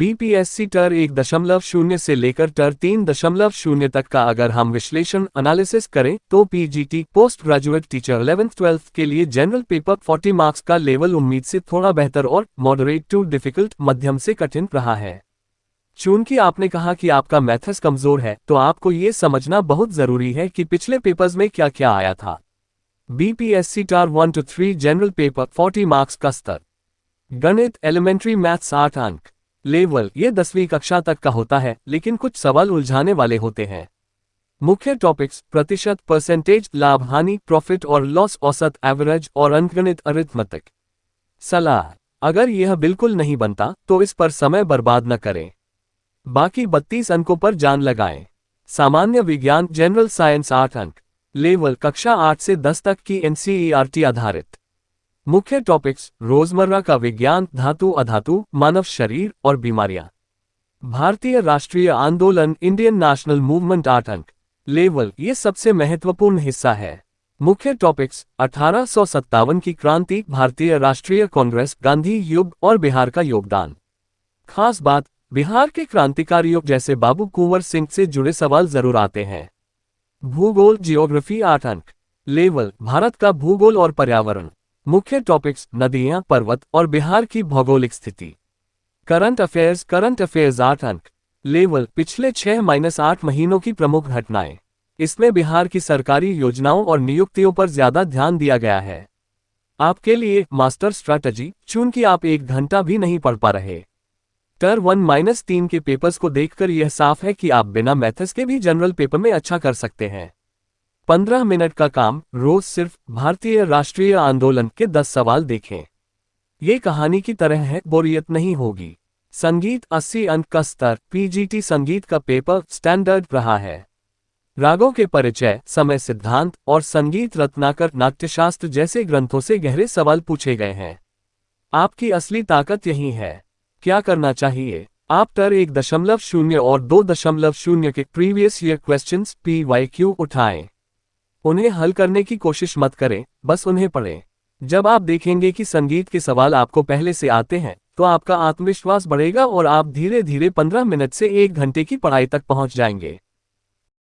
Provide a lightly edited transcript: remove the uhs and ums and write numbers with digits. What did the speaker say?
BPSC टर 1.0 से लेकर टर 3.0 तक का अगर हम विश्लेषण एनालिसिस करें तो PGT post graduate teacher 11th-12th के लिए जनरल पेपर 40 मार्क्स का लेवल उम्मीद से थोड़ा बेहतर और मॉडरेट टू डिफिकल्ट मध्यम से कठिन रहा है। चूंकि आपने कहा कि आपका मैथ्स कमजोर है तो आपको ये समझना बहुत जरूरी है कि पिछले पेपर्स में क्या क्या आया था। बीपीएससी टर 1 to 3 जनरल पेपर 40 मार्क्स का स्तर। गणित एलिमेंट्री मैथ्स 8 अंक लेवल ये 10वीं कक्षा तक का होता है, लेकिन कुछ सवाल उलझाने वाले होते हैं। मुख्य टॉपिक्स प्रतिशत, परसेंटेज, लाभ हानि, प्रॉफिट और लॉस, औसत, एवरेज और अंकगणित अरिथमेटिक। सलाह, अगर यह बिल्कुल नहीं बनता तो इस पर समय बर्बाद न करें। बाकी 32 अंकों पर जान लगाएं। सामान्य विज्ञान जनरल साइंस 8 अंक लेवल कक्षा 8 से 10 तक की एनसीईआरटी आधारित। मुख्य टॉपिक्स रोजमर्रा का विज्ञान, धातु अधातु, मानव शरीर और बीमारियां। भारतीय राष्ट्रीय आंदोलन इंडियन नेशनल मूवमेंट 8 अंक लेवल ये सबसे महत्वपूर्ण हिस्सा है। मुख्य टॉपिक्स 1857 की क्रांति, भारतीय राष्ट्रीय कांग्रेस, गांधी युग और बिहार का योगदान। खास बात, बिहार के क्रांतिकारियों जैसे बाबू कुंवर सिंह से जुड़े सवाल जरूर आते हैं। भूगोल जियोग्राफी 8 अंक लेवल भारत का भूगोल और पर्यावरण। मुख्य टॉपिक्स नदियां, पर्वत और बिहार की भौगोलिक स्थिति। करंट अफेयर्स 8 अंक लेवल पिछले 6-8 महीनों की प्रमुख घटनाएं। इसमें बिहार की सरकारी योजनाओं और नियुक्तियों पर ज्यादा ध्यान दिया गया है। आपके लिए मास्टर स्ट्रैटेजी, चूंकि आप 1 घंटा भी नहीं पढ़ पा रहे। टर 1-3 के पेपर्स को देखकर यह साफ है कि आप बिना मैथ्स के भी जनरल पेपर में अच्छा कर सकते हैं। 15 मिनट का काम, रोज सिर्फ भारतीय राष्ट्रीय आंदोलन के 10 सवाल देखें। ये कहानी की तरह है, बोरियत नहीं होगी। संगीत 80 अंक का स्तर, पीजीटी संगीत का पेपर स्टैंडर्ड रहा है। रागों के परिचय, समय सिद्धांत और संगीत रत्नाकर नाट्यशास्त्र जैसे ग्रंथों से गहरे सवाल पूछे गए हैं। आपकी असली ताकत यही है। क्या करना चाहिए? आप टर 1.0 और 2.0 के प्रीवियस ईयर क्वेश्चंस PYQ उठाएं। उन्हें हल करने की कोशिश मत करें, बस उन्हें पढ़ें। जब आप देखेंगे कि संगीत के सवाल आपको पहले से आते हैं तो आपका आत्मविश्वास बढ़ेगा और आप धीरे धीरे 15 मिनट से 1 घंटे की पढ़ाई तक पहुंच जाएंगे।